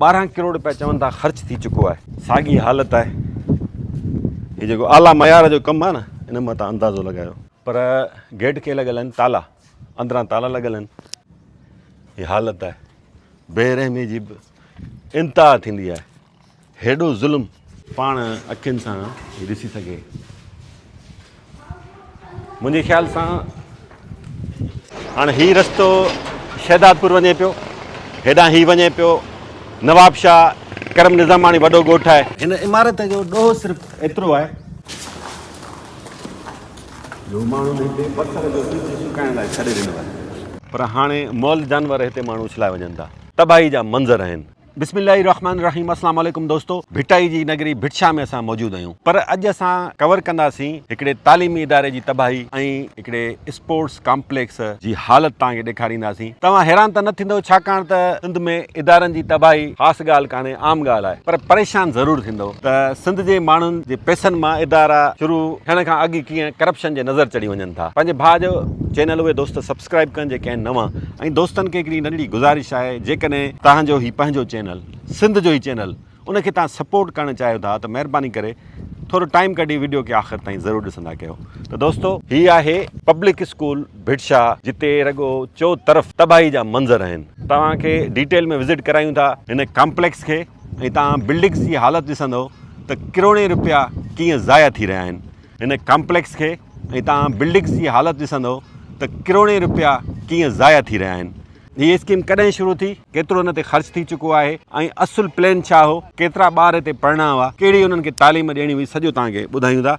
12 करोड़ रुपया चवनि था ख़र्च थी चुको आहे। साॻी हालत आहे। ये जेको आला मयार जो कमु आहे न, इन मां तव्हां अंदाज़ो लॻायो। पर गेट खे लॻल आहिनि ताला, अंदरां ताला लॻल आहिनि। हीअ हालत आहे। बेरहमी जी बि इंतिहा थींदी आहे। हेॾो ज़ुल्म पाण अखियुनि सां ॾिसी सघे। मुंहिंजे ख़्याल सां हाणे हीउ रस्तो शहदादपुर वञे पियो, हेॾां हीउ वञे पियो नवाबशाह करम निज़ामाणी वॾो ॻोठु आहे। हिन इमारत जो ॾोहो सिर्फ़ु एतिरो आहे जो माण्हू हिते पथर जो पीस सुकाइण लाइ छॾे ॾिनो आहे। पर हाणे मौल जानवर हिते माण्हू उछलाए वञनि था। तबाही जा मंज़र आहिनि। बिस्मिल्लाहिर्रहमानिर्रहीम। अस्सलाम वालेकुम दोस्तो। भिटाई जी नगरी भिटशा में असां मौजूदु आहियूं। पर अॼु असां कवर कंदासीं हिकिड़े तालीमी इदारे जी तबाही ऐं हिकिड़े स्पोर्ट्स कॉम्प्लेक्स जी हालत तव्हांखे ॾेखारींदासीं। तव्हां हैरान त न थींदो, छाकाणि त सिंध में इदारनि जी तबाही ख़ासि ॻाल्हि कान्हे, आम ॻाल्हि आहे। पर परेशान ज़रूरु थींदो त सिंध जे माण्हुनि जे पैसनि मां इदारा शुरू थियण खां अॻु कीअं करप्शन जे नज़र चढ़ी वञनि था। पंहिंजे भाउ जो चैनल उहे दोस्त सब्सक्राइब कनि जेके आहिनि नवां। ऐं दोस्तनि खे हिकिड़ी नंढड़ी गुज़ारिश आहे, जेकॾहिं तव्हांजो ही पंहिंजो चैनल सिंध जो ई चैनल उनखे तव्हां सपोर्ट करणु चाहियो था त महिरबानी करे थोरो टाइम कढी वीडियो खे आख़िर ताईं ज़रूरु ॾिसंदा कयो। त दोस्तो, हीअ आहे पब्लिक स्कूल भिटशा, जिते रुॻो चो तरफ़ तबाही जा मंज़र आहिनि। तव्हांखे डिटेल में विज़िट करायूं था हिन कॉम्प्लेक्स खे, ऐं तव्हां बिल्डिंग्स जी हालत ॾिसंदो त करोड़े रुपया कीअं ज़ाया थी रहिया आहिनि। हिन कॉम्प्लेक्स खे ऐं तव्हां बिल्डिंग्स जी हालत ॾिसंदो त करोड़े रुपया कीअं ज़ाया थी रहिया आहिनि। हीअ स्कीम कॾहिं शुरू थी, केतिरो हिन ते ख़र्च थी चुको आहे, ऐं असुल प्लान छा हो, केतिरा ॿार हिते पढ़णा हुआ, कहिड़ी उन्हनि खे तालीम ॾियणी हुई, सॼो तव्हांखे ॿुधायूं था।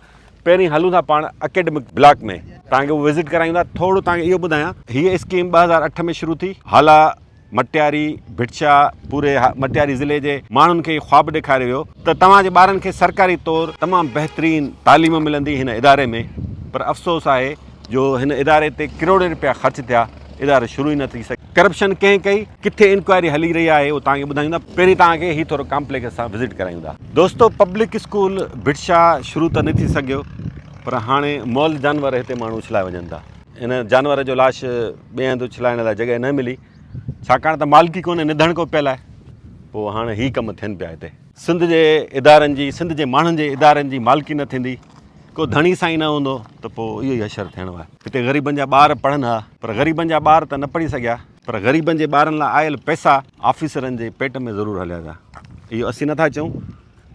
पहिरीं हलूं था पाण अकेडमिक ब्लॉक में, तव्हांखे उहो विज़िट करायूं था। थोरो तव्हांखे इहो ॿुधायां, हीअ स्कीम 2008 में शुरू थी। हाला मटियारी भिटशा पूरे मटियारी ज़िले जे माण्हुनि खे ख़्वाबु ॾेखारे वियो त तव्हांजे ॿारनि खे सरकारी तौरु तमामु बहितरीनु तालीम मिलंदी हिन इदारे में। पर अफ़सोस आहे जो हिन इदारे ते करोड़े रुपया ख़र्च थिया, इदारो शुरू ई न थी सघे। करप्शन कंहिं कई, किथे इंक्वायरी हली रही आहे, उहो तव्हांखे ॿुधाईंदा। पहिरीं तव्हांखे हीउ थोरो कॉम्प्लेक्स असां विज़िट करायूं था। दोस्तो, पब्लिक स्कूल भिटशा शुरू त न थी सघियो, पर हाणे मौल जानवर हिते माण्हू उछलाए वञनि था। हिन जानवर जो लाश ॿिए हंधि उछलाइण लाइ जॻह न मिली, छाकाणि त मालिकी कोन्हे, निधण को पियल आहे। पोइ हाणे हीअ कमु थियनि पिया हिते। सिंध जे इदारनि जी, सिंध जे माण्हुनि जे इदारनि जी मालिकी न थींदी, को धणी साईं न हूंदो त पोइ इहो ई अशर थियणो आहे। हिते ग़रीबनि जा ॿार पढ़नि हा, पर ग़रीबनि जा ॿार त न पढ़ी सघिया, पर ग़रीबनि जे ॿारनि लाइ आयल पैसा ऑफिसरनि जे पेट में ज़रूरु हलिया था। इहो असीं नथा चऊं,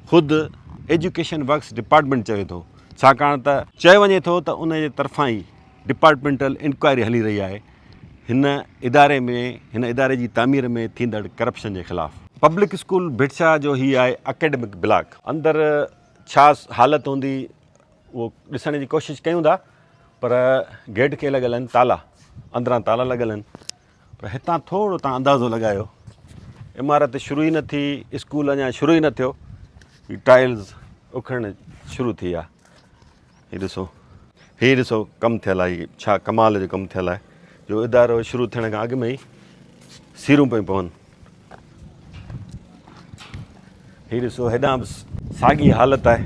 ख़ुदि एजुकेशन वर्क्स डिपार्टमेंट चवे थो, छाकाणि त चयो वञे थो त उन जे तरफ़ां ई डिपार्टमेंटल इंक्वायरी हली रही आहे हिन इदारे में, हिन इदारे जी तामीर में थींदड़ करप्शन जे ख़िलाफ़ु। पब्लिक स्कूल भिटशा जो ही आहे अकेडमिक ब्लॉक। अंदरि छा हालत हूंदी उहो ॾिसण जी कोशिशि कयूं था, पर गेट खे लॻल आहिनि ताला, अंदरां ताला लॻल आहिनि। पर हितां थोरो तव्हां अंदाज़ो लॻायो, इमारत शुरू ई न थी, स्कूल अञा शुरू ई न थियो, हीअ टाइल्स उखड़णु शुरू थी आहे। हीअ ॾिसो कमु थियल आहे। हीअ छा कमाल जो कमु थियल आहे जो इदारो शुरू थियण खां अॻु में ई सीरूं पियूं पवनि। हीअ ॾिसो हेॾां बि साॻी हालत आहे।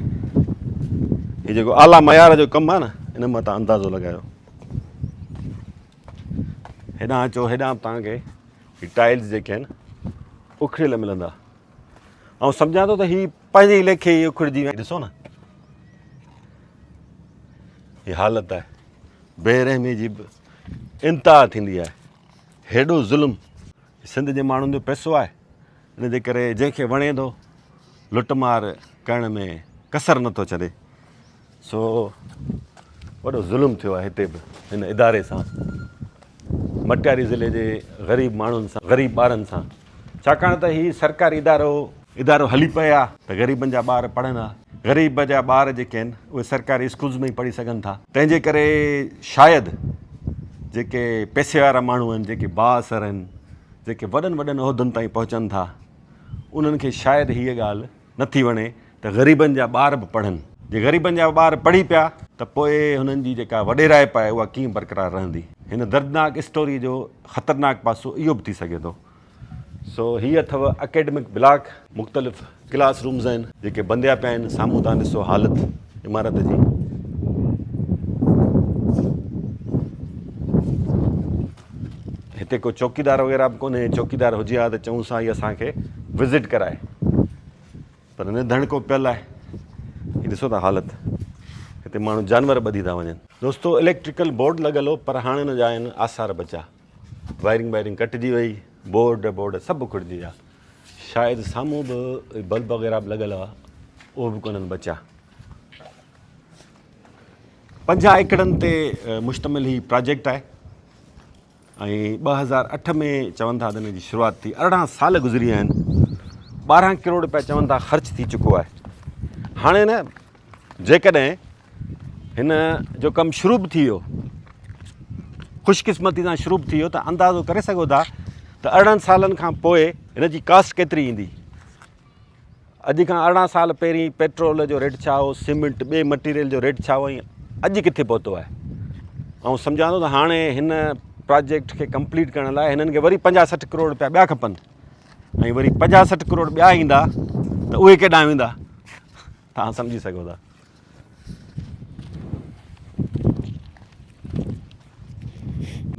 हीअ जेको आला मयार जो कमु आहे न, इन मां तव्हां अंदाज़ो लॻायो। हेॾां अचो, हेॾां तव्हांखे हीअ टाइल्स जेके आहिनि उखड़ियल मिलंदा। ऐं सम्झां थो त हीअ पंहिंजे ई लेखे ई उखड़िजी वई। ॾिसो न, हीअ हालत आहे। बेरहमी जी बि इंतिहा थींदी आहे। हेॾो ज़ुल्म सिंध जे माण्हुनि जो पैसो आहे, इन जे करे जंहिंखे वणे थो लुटमार करण में कसर नथो छॾे। सो वॾो ज़ुल्म थियो आहे हिते बि हिन इदारे सां, मटियारी ज़िले जे ग़रीब माण्हुनि सां, ग़रीब ॿारनि सां। छाकाणि त हीअ सरकारी इदारो हली पिया त ग़रीबनि जा ॿार पढ़नि हा। ग़रीब जा ॿार जेके आहिनि उहे सरकारी स्कूल्स में ई पढ़ी सघनि था। तंहिंजे करे शायदि जेके पैसे वारा माण्हू आहिनि, जेके बाअसर आहिनि, जेके वॾनि वॾनि उहिदनि ताईं पहुचनि था, उन्हनि खे शायदि हीअ ॻाल्हि नथी वणे त ग़रीबनि जा ॿार बि पढ़नि। जे ग़रीबनि जा ॿार पढ़ी पिया त पोइ हुननि जी जेका वॾेराइप आहे उहा कीअं बरक़रार रहंदी। हिन दर्दनाक स्टोरी जो ख़तरनाक पासो इहो बि थी सघे थो। सो हीअ अथव अकेडमिक ब्लॉक। मुख़्तलिफ़ क्लास रूम्स आहिनि जेके बंदिया पिया आहिनि। साम्हूं तव्हां ॾिसो हालत इमारत जी। हिते को चौकीदार वग़ैरह बि कोन्हे। चौकीदार हुजे हा त चऊं सां इहा असांखे विज़िट कराए, पर निधणको पियल आहे। हीअ ॾिसो था हालत, हिते माण्हू जानवर ॿधी था वञनि। दोस्तो इलेक्ट्रिकल बोर्ड लॻल हो, पर हाणे न जा आहिनि आसार बचा। वायरिंग कटिजी वई, बोर्ड सभु उखड़िजी विया। शायदि साम्हूं बि बल्ब वग़ैरह बि लॻल हुआ, उहो बि कोन्हनि बचा। 50 एकड़नि ते मुश्तमिल ही प्रोजेक्ट आहे ऐं 2008 में चवनि था त हिन जी शुरूआति थी। 18 साल गुज़री विया आहिनि। 12 करोड़ रुपया चवनि था ख़र्च थी चुको आहे। हाणे न जेकॾहिं हिन जो कमु शुरू बि थी वियो, ख़ुशकिस्मती सां शुरू बि थी वियो, त अंदाज़ो करे सघो था त 18 सालनि खां पोइ हिन जी कास्ट केतिरी ईंदी। अॼु खां 18 साल पहिरीं पेट्रोल जो रेट छा हो, सीमेंट ॿिए मटीरियल जो रेट छा हो, ऐं अॼु किथे पहुतो आहे। ऐं सम्झां थो त हाणे हिन प्रोजेक्ट खे कंप्लीट करण लाइ हिननि खे वरी 50-60 करोड़ रुपया ॿिया खपनि, ऐं वरी 50-60 करोड़ ॿिया ईंदा त उहे केॾांहुं वेंदा, तव्हां सम्झी सघो था।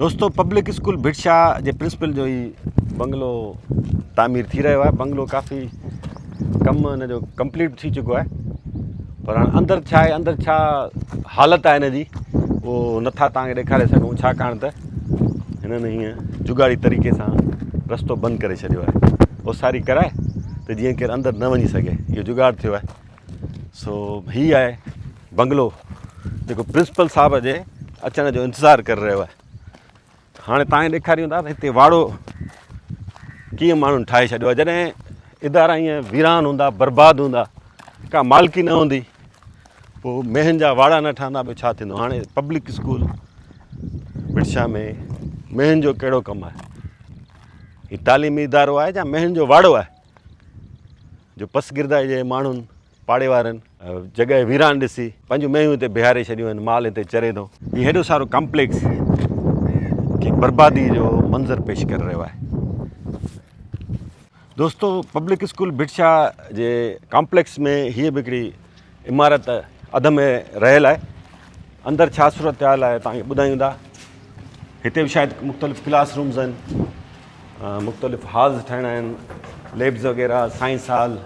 दोस्तो पब्लिक स्कूल भिटशाह जे प्रिंसिपल जो ई बंगलो तामीर थी रहियो आहे। बंगलो काफ़ी कमु हिन जो कंप्लीट थी चुको आहे, पर हाणे अंदरि छा आहे, अंदरि छा हालत आहे हिन जी, उहो नथा तव्हांखे ॾेखारे सघूं, छाकाणि त हिननि हीअं जुगाड़ी तरीक़े सां रस्तो बंदि करे छॾियो आहे। ओसारी कराए त जीअं केरु अंदरि न वञी सघे, इहो जुगाड़ थियो आहे। सो हीअ आहे बंगलो जेको प्रिंसिपल साहिब जे अचण जो इंतज़ारु करे रहियो आहे। हाणे तव्हांखे ॾेखारियूं था त हिते वाड़ो कीअं माण्हुनि ठाहे छॾियो आहे। जॾहिं इदारा ईअं वीरान हूंदा, बर्बादु हूंदा, का मालिकी न हूंदी, पोइ मेहन जा वाड़ा न ठहंदा, ॿियो छा थींदो। हाणे पब्लिक स्कूल भिटशाह में मेहन जो कहिड़ो कमु आहे? हीउ तालीमी इदारो आहे या मेहन जो वाड़ो आहे, जो पसगिरदा जे माण्हुनि पाड़े वारनि जॻह वीरान ॾिसी पंहिंजूं मेंहियूं हिते बिहारे छॾियूं आहिनि, माल हिते चरे थो। हीउ हेॾो सारो कॉम्प्लेक्स खे बर्बादी जो मंज़र पेश करे रहियो आहे। दोस्तो पब्लिक स्कूल भिटशाह जे कॉम्प्लेक्स में हीअ बि हिकिड़ी इमारत अध में रहियल आहे। अंदरि छा सूरत हाल आहे तव्हांखे ॿुधायूं था। हिते बि शायदि मुख़्तलिफ़ क्लास रूम्स आहिनि, मुख़्तलिफ़ हॉल्स ठाहिणा आहिनि, लैब्स वग़ैरह, साइंस हॉल।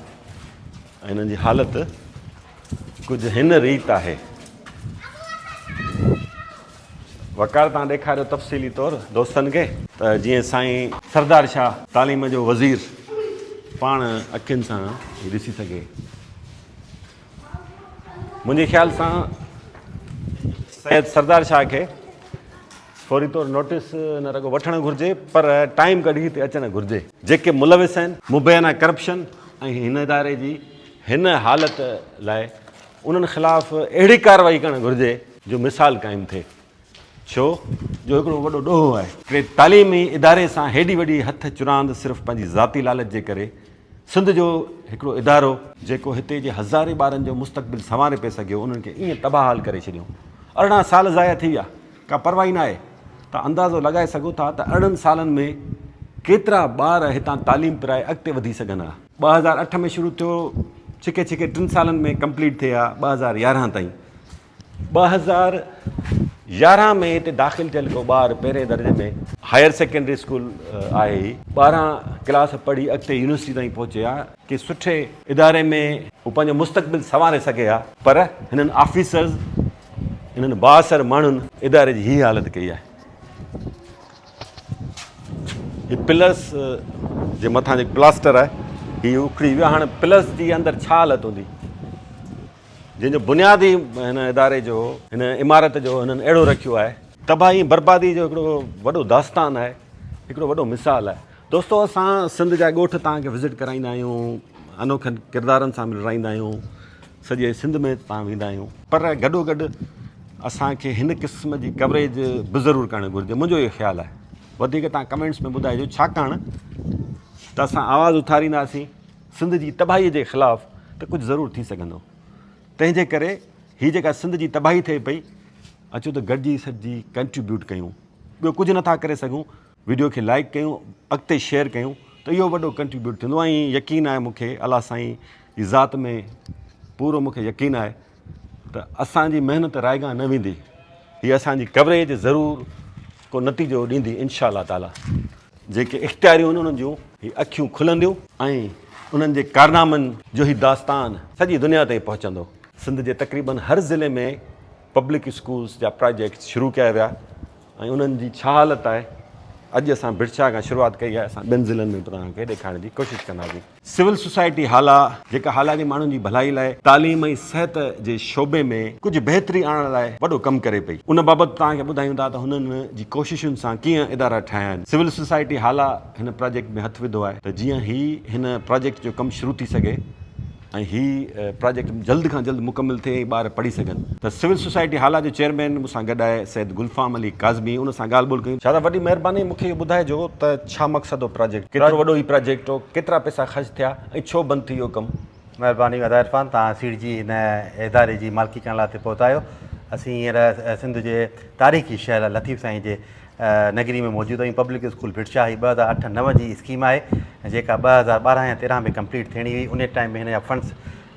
ऐं हिननि जी हालति कुझु हिन रीति आहे। वकार तव्हां ॾेखारियो तफ़सीली तौरु दोस्तनि खे त जीअं साईं सरदार शाह तालीम जो वज़ीर पाण अखियुनि सां ॾिसी सघे। मुंहिंजे ख़्याल सां सैयद सरदार शाह खे फौरी तौरु नोटिस न रुॻो वठणु घुरिजे, पर टाइम कढी हिते अचणु घुरिजे। जेके मुलविस आहिनि मुबैना करप्शन ऐं हिन इदारे जी हिन हालति लाइ उन्हनि ख़िलाफ़ु अहिड़ी कार्रवाई करणु घुरिजे जो मिसाल क़ाइमु थिए। छो जो हिकिड़ो वॾो ॾोहो आहे कि तालीमी इदारे सां हेॾी वॾी हथ चुरांद सिर्फ़ु पंहिंजी ज़ाती लालच जे करे सिंध जो हिकिड़ो इदारो जेको हिते जे हज़ारे ॿारनि जो मुस्तक़बिल संवारे पिए सघियो, उन्हनि खे ईअं तबाहाल करे छॾियूं। 18 साल ज़ाया थी विया, का परवाही न आहे। तव्हां अंदाज़ो लॻाए सघो था त 18 सालनि में केतिरा ॿार हितां तालीम पिराए अॻिते वधी सघनि हा। 2008 में शुरू थियो, छिके 3 सालनि में कंप्लीट थिए हा 2011 ताईं। 2011 में हिते दाख़िल थियल को ॿारु पहिरें दर्जे में हायर सेकेंडरी स्कूल आहे, 12 क्लास पढ़ी अॻिते यूनिवर्सिटी ताईं पहुचे हा कि सुठे इदारे में हू पंहिंजो मुस्तक़बिल संवारे सघे हा। पर हिननि ऑफिसर्स, हिननि बाअसर माण्हुनि इदारे जी हीअ हालति कई आहे। हीअ पिलर्स जे मथां जेको प्लास्टर आहे हीअ उखड़ी वियो। हाणे पिलर्स जी अंदरि छा हालति हूंदी, जंहिंजो बुनियादी हिन इदारे जो, हिन इमारत जो हिननि अहिड़ो रखियो आहे। तबाही बर्बादी जो हिकिड़ो वॾो दास्तान आहे, हिकिड़ो वॾो मिसाल आहे। दोस्तो असां सिंध जा ॻोठ तव्हांखे विज़िट कराईंदा आहियूं, अनोखनि किरदारनि सां मिलाईंदा आहियूं, सॼे सिंध में तव्हां वेंदा आहियूं, पर गॾोगॾु असांखे हिन क़िस्म जी कवरेज बि ज़रूरु करणु घुरिजे। मुंहिंजो इहो ख़्यालु आहे। वधीक तव्हां कमेंट्स में ॿुधाइजो, छाकाणि त असां आवाज़ु उथारींदासीं सिंध जी तबाही जे ख़िलाफ़ु त कुझु ज़रूरु थी सघंदो। तंहिंजे करे हीअ जेका सिंध जी तबाही थिए पई, अचो त गॾिजी सॼी कंट्रीब्यूट कयूं। ॿियो कुझु नथा करे सघूं, वीडियो खे लाइक कयूं, अॻिते शेयर कयूं, त इहो वॾो कंट्रीब्यूट थींदो। ऐं यकीन आहे मूंखे, अलाह साईं जी ज़ात में पूरो मूंखे यकीन आहे त असांजी महिनत रायगा न वेंदी। हीअ असांजी कवरेज ज़रूरु को नतीजो ॾींदी इंशा अल्लाह ताला। जेके इख़्तियारियूं आहिनि उन्हनि जूं हीअ अखियूं खुलंदियूं ऐं उन्हनि जे कारनामनि जो ही दास्तान सॼी दुनिया ताईं पहुचंदो। सिंध जे तक़रीबन हर ज़िले में पब्लिक स्कूल्स जा प्रोजेक्ट शुरू कया विया ऐं उन्हनि जी छा हालत आहे अॼु असां भिटशा खां शुरूआति कई आहे। असां ॿियनि ज़िलनि में तव्हांखे ॾेखारण जी कोशिशि कंदासीं। सिविल सोसाइटी हाला जेका हाला जे माण्हुनि जी भलाई लाइ तालीम ऐं सिहत जे शोबे में कुझु बहितरी आणण लाइ वॾो कमु करे पई। उन बाबति तव्हांखे ॿुधायूं था त हुननि जी कोशिशुनि सां कीअं इदारा ठाहिया आहिनि। सिविल सोसाइटी हाला हिन प्रोजेक्ट में हथु विधो आहे त जीअं ही हिन प्रोजेक्ट जो कमु शुरू थी सघे ऐं ही प्रोजेक्ट जल्द खां जल्द मुकमिल थिए ऐं ॿार पढ़ी सघनि। त सिविल सोसाइटी हाला जो चेयरमैन मूंसां गॾु आहे सैयद गुलफ़ाम अली काज़मी। उन सां ॻाल्हि ॿोल कयूं। छा त वॾी महिरबानी मूंखे इहो ॿुधाइजो त छा मक़सदु हो प्रोजेक्ट, केतिरो वॾो ही प्रोजेक्ट हो, केतिरा पैसा ख़र्च थिया ऐं छो बंदि थी वियो कमु। महिरबानी अदा इरफान, तव्हां सीट जी हिन इदारे जी मालिकी करण लाइ हिते पहुता आहियो। असीं हींअर सिंध जे तारीख़ी शहर लतीफ़ साईं जे नगरी में मौजूदु आहियूं। पब्लिक स्कूल भिटशा ही 2008-9 जी स्कीम आहे जेका 2012 या 13 में कंप्लीट थियणी हुई। उन टाइम में हिन जा फंड्स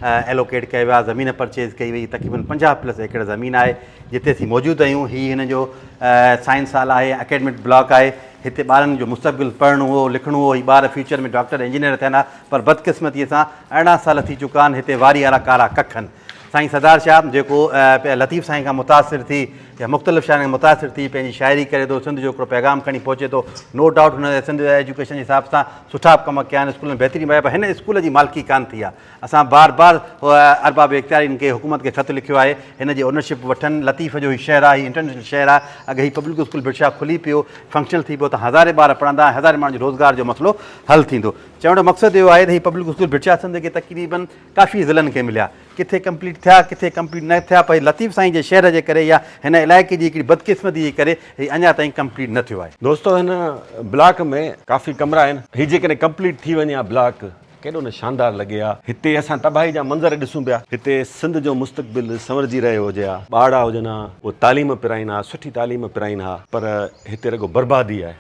एलोकेट कया विया, ज़मीन परचेज़ कई वई। तक़रीबन 50+ एकड़ ज़मीन आहे जिते असीं मौजूदु आहियूं। हीअ हिन जो साइंस हाल आहे, एकेडमिक ब्लॉक आहे। हिते ॿारनि जो मुस्तक़बिल पढ़णो हो, लिखणो हो। ही ॿार फ्यूचर में डॉक्टर इंजीनियर थियनि पर बदकिस्मतीअ सां 18 साल थी चुका आहिनि। हिते वारी वारा कारा कख आहिनि। साईं सरदार शाह जेको लतीफ़ साईं खां मुतासिर थी या मुख़्तलिफ़ शहरनि खां मुतासिर थी पंहिंजी शाइरी करे थो, सिंध जो हिकिड़ो पैगाम खणी पहुचे थो। नो डाउट हुन सिंध एजुकेशन जे हिसाब सां सुठा कम कया आहिनि, स्कूल में बहितरीन आहे, पर हिन स्कूल जी मालिकी कान थी आहे। असां बार बार अरबाब इख्तियारीन खे हुकूमत खे ख़त लिखियो आहे हिन जी ओनरशिप वठनि। लतीफ़ जो ही शहर आहे, ही इंटरनेशनल शहर आहे। अगरि ही पब्लिक स्कूल भिटशा खुली पियो, फंक्शनल थी पियो त हज़ारे ॿार पढ़ंदा, हज़ारे माण्हुनि जो रोज़गार जो मसइलो हल थींदो। चवण जो मक़सदु इहो आहे त ही पब्लिक स्कूल भिटशा सिंध खे तक़रीबन काफ़ी ज़िलनि खे मिलिया। किथे कंप्लीट थिया, किथे कंप्लीट न थिया, पर लतीफ़ साईं जे शहर जे करे या हिन इलाइक़े जी हिकिड़ी बदकिस्मती जे करे ही अञा ताईं कंप्लीट न थियो आहे। दोस्तो हिन ब्लॉक में काफ़ी कमरा आहिनि। ही जेकॾहिं कंप्लीट थी वञे ब्लॉक केॾो न शानदार लॻे हा। हिते असां तबाही जा मंज़र ॾिसूं पिया। हिते सिंध जो मुस्तक़बिल संवरजी रहियो हुजे हा, ॿार हुजनि हा, उहो तालीम पिराइनि हा, सुठी तालीम पिराइनि हा, पर हिते रुॻो बर्बादी आहे।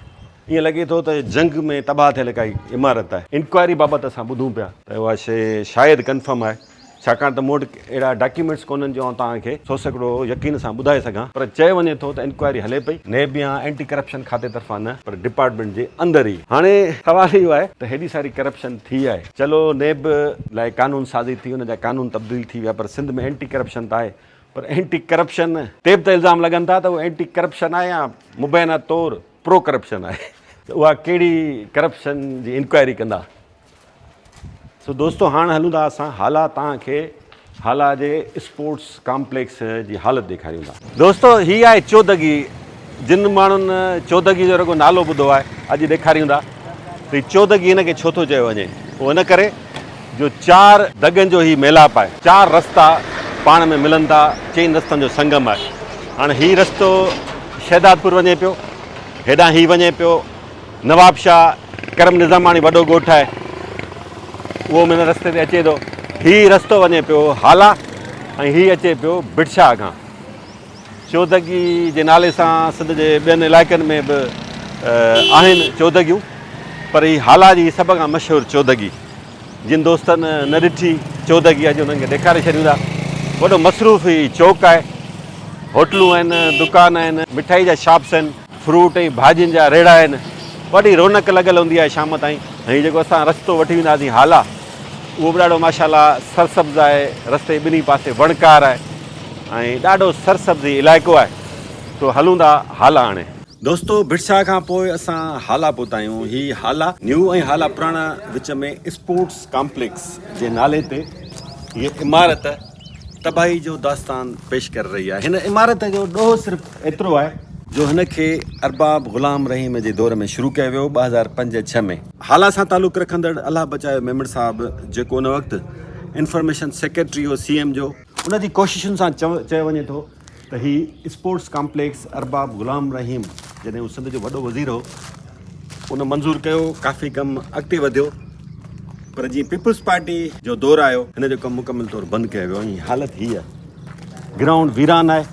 ईअं लॻे थो त जंग में तबाह थियल काई इमारत आहे। इंक्वायरी बाबति असां ॿुधूं पिया त उहा शइ शायदि कन्फर्म आहे, छाकाणि त मूं वटि अहिड़ा डॉक्यूमेंट्स कोन्हनि जो तव्हांखे 100% यकीन सां ॿुधाए सघां। पर चयो वञे थो त इंक्वायरी हले पई, नेब या एंटी करप्शन खाते तरफ़ां न, पर डिपार्टमेंट जे अंदरि ई। हाणे सवाल इहो आहे त हेॾी सारी करप्शन थी आहे, चलो नेब लाइ कानून साज़ी थी, हुन जा कानून तब्दील थी विया, पर सिंध में एंटी करप्शन त आहे। पर एंटी करप्शन ते बि त इल्ज़ाम लॻनि था त उहो एंटी करप्शन आहे या मुबैना तौरु प्रो करप्शन आहे। त उहा कहिड़ी करप्शन जी इंक्वायरी कंदा। सो दोस्तो हाणे हलूं था असां हाला तव्हांखे हाला जे स्पोर्ट्स कॉम्प्लेक्स जी हालति ॾेखारियूं था। दोस्तो हीअ आहे चौदगी। जिन माण्हुनि चौदगी जो रुॻो नालो ॿुधो आहे अॼु ॾेखारियूं था त हीअ चौदगी हिन खे छो थो चयो वञे। उहो इन करे जो 4 दगनि जो ही मेलाप आहे, 4 रस्ता पाण में मिलनि था, 4 रस्तनि जो संगम आहे। हाणे हीअ रस्तो शहदादपुर वञे पियो, हेॾां हीअ वञे पियो नवाब शाह करम निज़ामाणी वॾो ॻोठु आहे, उहो हिन रस्ते ते अचे थो। हीअ रस्तो वञे पियो हाला ऐं हीअ अचे पियो भिटशा खां। चौदगी जे नाले सां सिंध जे ॿियनि इलाइक़नि में बि आहिनि चौदगियूं, पर हीअ हाला जी सभ खां मशहूरु चौदगी। जिन दोस्तनि न ॾिठी चौदगी अॼु उन्हनि खे ॾेखारे छॾियूं था। वॾो मसरूफ़ ही चौक आहे, होटलूं आहिनि, दुकान आहिनि, मिठाई जा शॉप्स आहिनि, फ्रूट ऐं भाॼियुनि जा रेड़ा आहिनि। वॾी रौनक लॻल हूंदी आहे शाम ताईं। ऐं जेको असां रस्तो वठी वेंदासीं हाला, उहो बि ॾाढो माशाल्लाह सरसब्ज़ आहे। रस्ते ॿिन्ही पासे वणकार आहे ऐं ॾाढो सरसब्ज़ी इलाइक़ो आहे। तो हलूं था हाला हाणे। दोस्तो भिटशा खां पोइ असां हाला पहुता आहियूं। हीअ हाला न्यू ऐं हाला पुराणा विच में स्पोर्ट्स कॉम्प्लेक्स जे नाले ते हीअ इमारत तबाही जो दास्तान पेश करे रही आहे। हिन इमारत जो ॾोहो सिर्फ़ु एतिरो आहे जो हिन खे अरबाब ग़ुलाम रहीम जे दौर में शुरू कयो वियो 2005-06 में। हाला सां तालुक़ु रखंदड़ अलाह बचायो मेमण साहिबु जेको उन वक़्तु इंफॉर्मेशन सेक्रेटरी हो CM जो, उन जी कोशिशुनि सां चयो वञे थो त हीअ स्पोर्ट्स कॉम्प्लेक्स अरबाब ग़ुलाम रहीम जॾहिं हू सिंध जो वॾो वज़ीर हो उन मंज़ूरु कयो। काफ़ी कमु अॻिते वधियो, पर जीअं पीपल्स पार्टी जो दौरु आयो हिन जो कमु मुकमिल तौरु बंदि कयो वियो। ऐं हालति हीअ आहे, ग्राउंड वीरान आहे।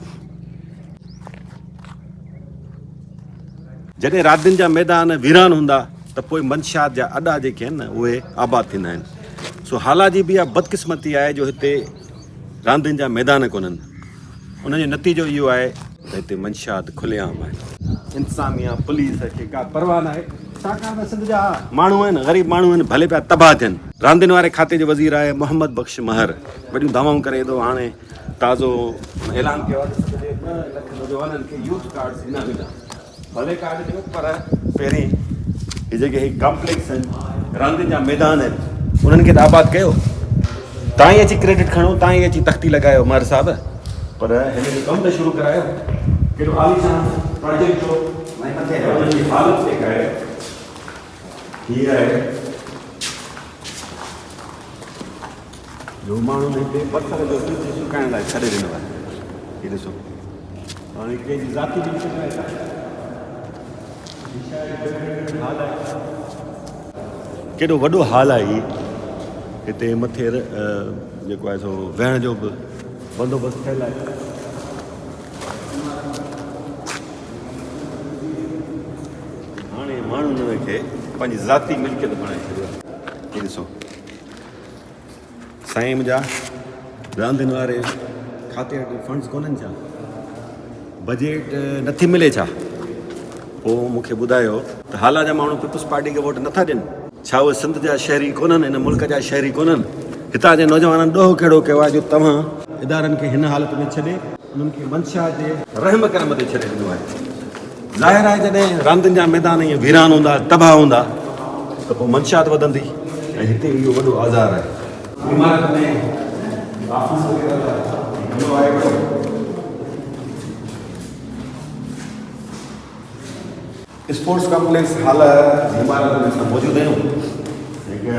जॾहिं रांदियुनि जा मैदान वीरान हूंदा त पोइ मंशियात जा अॾा जेके आहिनि न उहे आबाद थींदा आहिनि। सो हाला जी बि इहा बदकिस्मती आहे जो हिते रांदियुनि जा मैदान कोन्हनि। उनजो नतीजो इहो आहे त हिते मंशियात खुलेआम आहे। इंतिज़ामिया पुलिस खे का परवाह न आहे। छाकाणि त सिंध जा माण्हू आहिनि ग़रीब माण्हू आहिनि भले पिया तबाह थियनि। रांदियुनि वारे खाते जो वज़ीर आहे मोहम्मद बख़्श महर, वॾियूं दवाऊं करे थो। हाणे ताज़ो ऐलान कयो आहे 2 लख नौजवाननि खे यूथ कार्ड इनाम ॾींदा। भले कार्ड ॾियो, पर पहिरीं ही जेके ही कॉम्प्लेक्स आहिनि, रांदियुनि जा मैदान आहिनि, उन्हनि खे त आबाद कयो। तव्हां ई अची क्रेडिट खणो, तव्हां ई अची तख़्ती लॻायो महर साहिबु, पर हिन जो कमु त शुरू करायो। कहिड़ो आलीशान प्रोजेक्ट हो, हुननि जी हालत ॾेखारे। हीअ आहे जो माण्हुनि हिते पथर जो सिज सुकाइण लाइ छॾे ॾिनो आहे। हीअ ॾिसो, हाणे कंहिंजी ज़ाती जी शिकायत आहे, हाल आहे, केॾो वॾो हाल आहे। हीअ हिते मथे जेको आहे सो वेहण जो बि बंदोबस्तु थियल आहे। हाणे माण्हुनि खे पंहिंजी ज़ाती मिल्कियत बणाए छॾियो आहे। हीअ ॾिसो, साईं मुंहिंजा रांदियुनि वारे खाते वटि फंड्स कोन्हनि छा, बजट नथी मिले छा? पोइ मूंखे ॿुधायो त हाला जा माण्हू पीपुल्स पार्टी खे वोट नथा ॾियनि छा? उहे सिंध जा शहरी कोन्हनि, हिन मुल्क जा शहरी कोन्हनि? हितां जे नौजवाननि ॾोहो कहिड़ो कयो आहे जो तव्हां इदारनि खे हिन हालत में छॾे उन्हनि खे मंशा जे रहम करम ते छॾे ॾिनो आहे। ज़ाहिर आहे जॾहिं रांदियुनि जा मैदान ईअं वीरान हूंदा, तबाह हूंदा, त पोइ मंशात वधंदी। ऐं हिते इहो वॾो आज़ार आहे। इमारत में ऑफिस वग़ैरह आहे। स्पोर्ट्स कॉम्प्लेक्स हाल जी इमारत में असां मौजूदु आहियूं। हिकु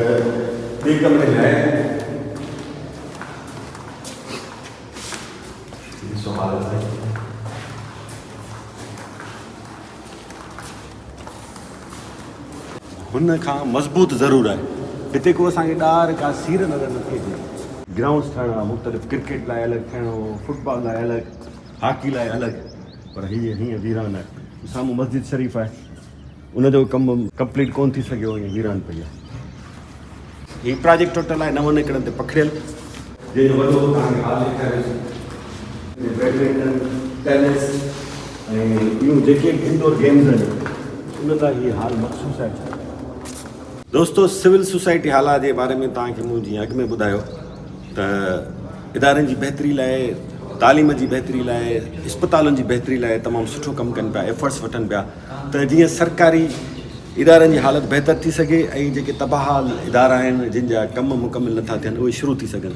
ॿिए कमरे में आहे। ॾिसो हालत आहे। हुन खां मज़बूत ज़रूरु आहे। हिते को असांखे ॾार का सीर नज़र नथी अचे। ग्राउंड्स ठाहिणा, मुख़्तलिफ़ क्रिकेट लाइ अलॻि ठाहिणो, फुटबॉल लाइ अलॻि, हॉकी लाइ अलॻि, पर हीअं वीरान आहे। साम्हूं मस्जिद शरीफ़ आहे, उनजो कमु कंप्लीट कोन थी सघियो, ईअं वीरान पई आहे। हीउ प्रोजेक्ट टोटल आहे 9 एकड़नि ते पखिड़ियल, जंहिंजो वॾो तव्हांखे हाल ॾेखारियोसीं। बैडमिंटन, टेनिस ऐं ॿियूं जेके इंडोर गेम्स आहिनि, उन लाइ हीअ हाल मखसूस आहे। दोस्तो, सिविल सोसाइटी हालात जे बारे में तव्हांखे मूं जीअं अॻु में ॿुधायो त इदारनि जी बहितरी लाइ, तालीम जी बहितरी लाइ, इस्पतालुनि जी बहितरी लाइ तमामु सुठो कमु कनि पिया, एफर्ट्स वठनि पिया, त जीअं सरकारी इदारनि जी हालत बहितर थी सघे ऐं जेके तबाहाल इदारा आहिनि जिन जा कम मुकमिल नथा थियनि उहे शुरू थी सघनि।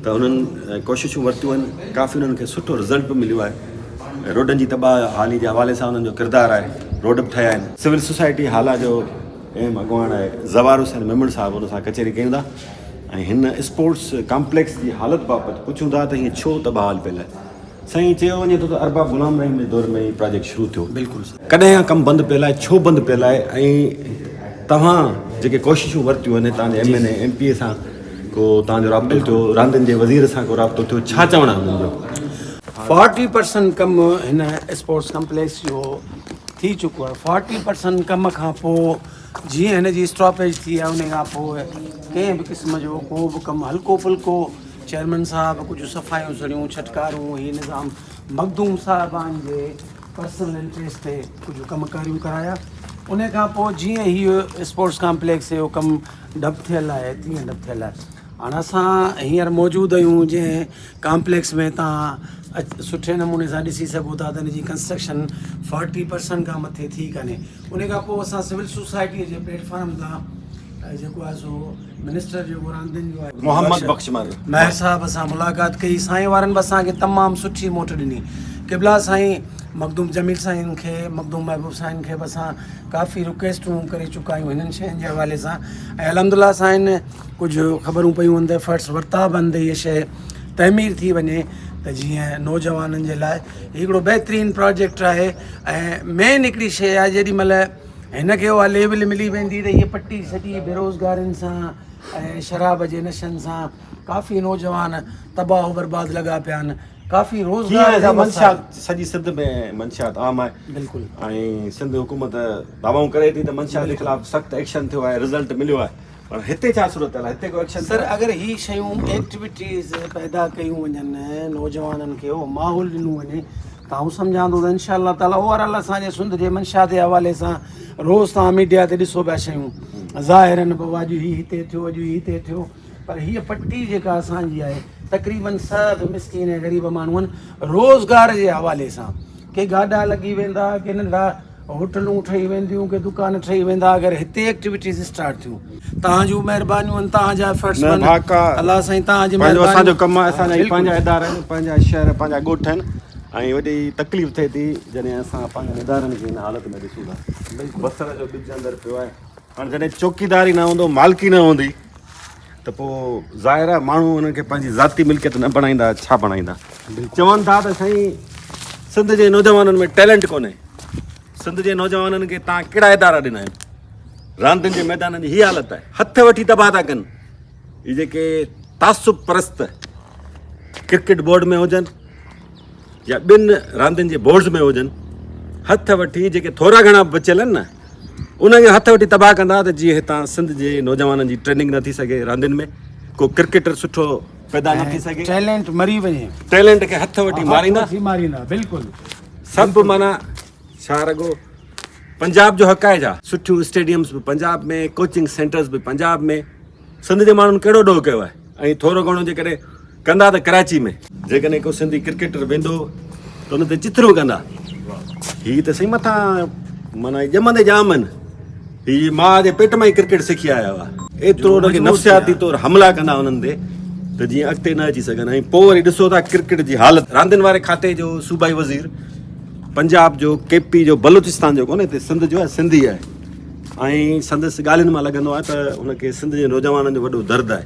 त उन्हनि कोशिशूं वरितियूं आहिनि, काफ़ी उन्हनि खे सुठो रिज़ल्ट बि मिलियो आहे। रोडनि जी तबाहाली जे हवाले सां उन्हनि जो किरदारु आहे, रोड बि ठहिया आहिनि। सिविल सोसाइटी हाला जो अॻुवाण आहे ज़वार हुसैन मेमण साहिबु, हुन सां कचहरी कयूं था ऐं हिन स्पोर्ट्स कॉम्प्लेक्स जी हालत बाबति पुछूं था त हीअं छो तबाहाल पियल आहे। साईं चयो वञे थो त अरबाब गुलाम रहीम जे दौर में ई प्रोजेक्ट शुरू थियो। बिल्कुलु, कॾहिं खां कमु बंदि पियल आहे, छो बंदि पियल आहे, ऐं तव्हां जेके कोशिशूं वरितियूं आहिनि, तव्हांजे MNA MPA सां को तव्हांजो राब्तो थियो, रांदियुनि जे वज़ीर सां को राब्तो थियो, छा चवणु आहे हुननि जो? 40% कमु हिन स्पोर्ट्स कॉम्प्लेक्स जो थी चुको आहे। 40% कम खां पोइ जीअं हिन जी स्टॉपेज थी आहे, उन खां पोइ कंहिं बि क़िस्म जो को बि कमु हल्को फुल्को, चेयरमैन साहब कुझु सफ़ाइयूं सड़ियूं, छटकारूं, हीअ निज़ाम मखदूम साहिबान जे पर्सनल इंट्रस्ट ते कुझु कमकारियूं कराया। उन खां पोइ जीअं हीअ स्पोर्ट्स कॉम्प्लेक्स जो कमु डब थियल आहे, तीअं डब थियल आहे। हाणे असां हींअर मौजूदु आहियूं जंहिं कॉम्प्लेक्स में तव्हां सुठे नमूने सां ॾिसी सघो था त हिन जी कंस्ट्रक्शन 40% खां मथे थी कोन्हे। उन खां पोइ असां सिविल सोसाइटीअ जे प्लेटफॉर्म तां जेको आहे सो मिनिस्टर जेको रांदियुनि जो आहे मोहम्मद बख़्श महर साहिब सां मुलाक़ात कई। साईं वारनि बि असांखे तमामु सुठी मोट ॾिनी। क़िबला साईं मखदूम जमील साईं खे, मखदूम महबूब साईं खे बि असां काफ़ी रिक्वेस्टूं करे चुका आहियूं हिननि शयुनि जे हवाले सां। ऐं अलहमदुलिल्लाह साईं कुझु ख़बरूं पियूं आहिनि त एफर्ट्स वरिता बंदि हीअ शइ तइमीर थी वञे त जीअं नौजवाननि जे लाइ हिकिड़ो बहितरीनु प्रोजेक्ट आहे। ऐं मेन हिकिड़ी शइ आहे, जेॾी महिल हिनखे उहा लेवल मिली वेंदी त हीअ पटी सॼी बेरोज़गारनि सां ऐं शराब जे नशनि सां काफ़ी नौजवान तबाह बर्बाद लॻा पिया आहिनि। काफ़ी रोज़गार जा मंशात सॼी सिंध में मंशात आम आहे। बिल्कुलु, ऐं सिंध हुकूमत दावाऊं करे थी त मंशात जे ख़िलाफ़ सख़्तु एक्शन थियो आहे, रिज़ल्ट मिलियो आहे, पर हिते छा सूरत आहे? हिते को एक्शन? सर, अगरि ही शयूं एक्टिविटीज़ पैदा कयूं वञनि, नौजवाननि खे उहो माहौल ॾिनो वञे तव्हां सम्झांदो त इंशाअल्लाह ताला ओवरऑल असांजे सिंध जे मंशा जे हवाले सां रोज़ तव्हां मीडिया ते ॾिसो पिया शयूं ज़ाहिरनि बाबा अॼु हीउ हिते थियो अॼु हीउ हिते थियो, पर हीअ पट्टी जेका असांजी आहे तक़रीबन सभु मिसकिन ऐं ग़रीब माण्हू आहिनि। रोज़गार जे हवाले सां के गाॾा लॻी वेंदा, के नंढा होटलूं ठही वेंदियूं, के दुकान ठही वेंदा, अगरि हिते एक्टिविटीज़ स्टार्ट थियूं। तव्हांजूं महिरबानियूं आहिनि, तव्हांजा एफर्ट्स आहिनि, अलाह साईं तव्हांजी पंहिंजो असांजो कमु आहे, असांजा बिल्कुलु। पंहिंजा इदारा आहिनि, पंहिंजा शहर पंहिंजा ॻोठ आहिनि ऐं वॾी तकलीफ़ थिए थी जॾहिं असां पंहिंजनि इदारनि खे हिन हालत में ॾिसूं था। बसर जो ॿिज अंदरि पियो आहे। हाणे जॾहिं चौकीदारी न हूंदो, मालिकी न हूंदी, त पोइ ज़ाहिर आहे माण्हू उन्हनि खे पंहिंजी ज़ाती मिल्कियत न बणाईंदा, छा बणाईंदा। चवनि था त साईं सिंध जे नौजवाननि में टैलेंट कोन्हे। सिंध जे नौजवाननि खे तव्हां कहिड़ा इदारा ॾिना आहिनि? रांदियुनि जे मैदाननि जी हीअ हालत आहे, हथ वठी तबाह था कनि। इहे जेके तासुब परस्त क्रिकेट बोर्ड में हुजनि या ॿिनि रांदियुनि जे बोर्ड्स में हुजनि, हथ वठी जेके थोरा घणा बचियल आहिनि न, उनखे हथ वठी तबाह कंदा त जीअं हितां सिंध जे नौजवाननि जी ट्रेनिंग न थी सघे, रांदियुनि में को क्रिकेटर सुठो पैदा न थी सघे, टैलेंट मरी वञे, टैलेंट खे हथ वठी मारींदा मारींदा। बिल्कुलु सभु माना छा रगो पंजाब जो हक़ाइज आहे। सुठियूं स्टेडियम्स बि पंजाब में, कोचिंग सेंटर्स बि पंजाब में। सिंध जे माण्हुनि कहिड़ो ॾोह कयो आहे? ऐं थोरो घणो जेकॾहिं कंदा त कराची में। जेकॾहिं को सिंधी क्रिकेटर वेंदो त उन ते चिथरो कंदा। हीअ त सही मथां माना ॼमंदे ॼाम आहिनि। हीअ माउ जे पेट मां ई क्रिकेट सिखी आया हुआ। एतिरो उनखे नफ़्सियाती तौरु हमला कंदा उन्हनि ते त जीअं अॻिते न अची सघनि। ऐं पोइ वरी ॾिसो था क्रिकेट जी हालत। रांदियुनि वारे खाते जो सूबाई वज़ीर पंजाब जो, केपी जो, बलूचिस्तान जो कोन्हे, हिते सिंध जो आहे, सिंधी आहे। ऐं संदसि ॻाल्हियुनि मां लॻंदो आहे त उनखे सिंध जे नौजवाननि जो वॾो दर्दु आहे।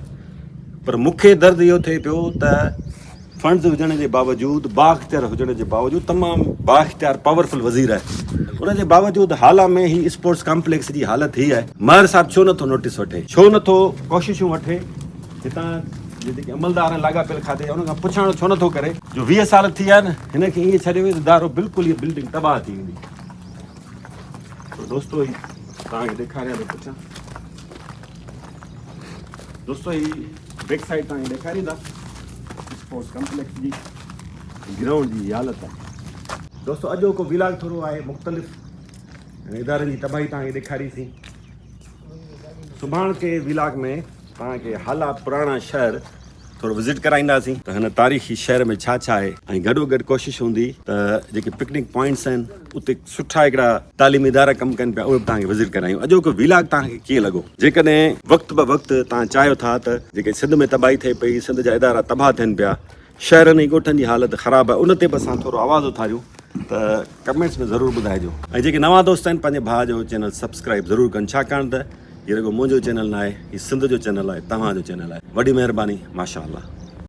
पर मूंखे दर्दु इहो थिए पियो त फंड्स हुजण जे बावजूदु, बाख़्तियार हुजण जे बावजूदु, तमामु बाख़्तियार पावरफुल वज़ीर आहे, उन जे बावजूदु हाल में ही स्पोर्ट्स कॉम्प्लेक्स जी हालत हीअ आहे। महर साहिबु छो नथो नोटिस वठे, छो नथो कोशिशूं वठे, हितां जेके अमलदार आहिनि लाॻापियल खाते उन खां पुछाणो छो नथो करे? जो 20 साल थी विया न, हिनखे ईअं छॾे वियो इदारो बिल्कुलु इहा बिल्डिंग तबाह थी वेंदी। दोस्तो ही तव्हांखे ॾेखारियां थो पुछां, दोस्तो ही बैक साइड तव्हांखे ॾेखारींदा स्पोर्ट्स कॉम्प्लेक्स जी ग्राउंड जी हालत आहे। दोस्तो अॼोको विलाग थोरो आहे मुख़्तलिफ़, इदारनि जी तबाही तव्हांखे ॾेखारीसीं। सुभाणे के विलाग में तव्हांखे हाला पुराणा शहर थोरो विज़िट कराईंदासीं त हिन तारीख़ी शहर में छा छा आहे। ऐं गॾोगॾु कोशिशि हूंदी त जेके पिकनिक पॉइंट्स आहिनि उते सुठा हिकिड़ा तालीमी इदारा कमु कनि पिया, उहे बि तव्हांखे विज़िट करायूं। अॼोको विलाग तव्हांखे कीअं लॻो? जेकॾहिं वक़्तु ब वक़्तु तव्हां चाहियो था त जेके सिंध में तबाही थिए पई, सिंध जा इदारा तबाह थियनि पिया, शहरनि ऐं ॻोठनि जी हालत ख़राबु आहे, उन ते बि असां थोरो आवाज़ उथारियूं त कमेंट्स में ज़रूरु ॿुधाइजो। ऐं जेके नवां दोस्त आहिनि पंहिंजे भाउ जो चैनल सब्सक्राइब ज़रूरु कनि, छाकाणि त हीअ रुॻो मुंहिंजो चैनल न आहे, हीअ सिंध जो चैनल आहे, तव्हांजो चैनल आहे। वॾी महिरबानी, माशा अल्लाह।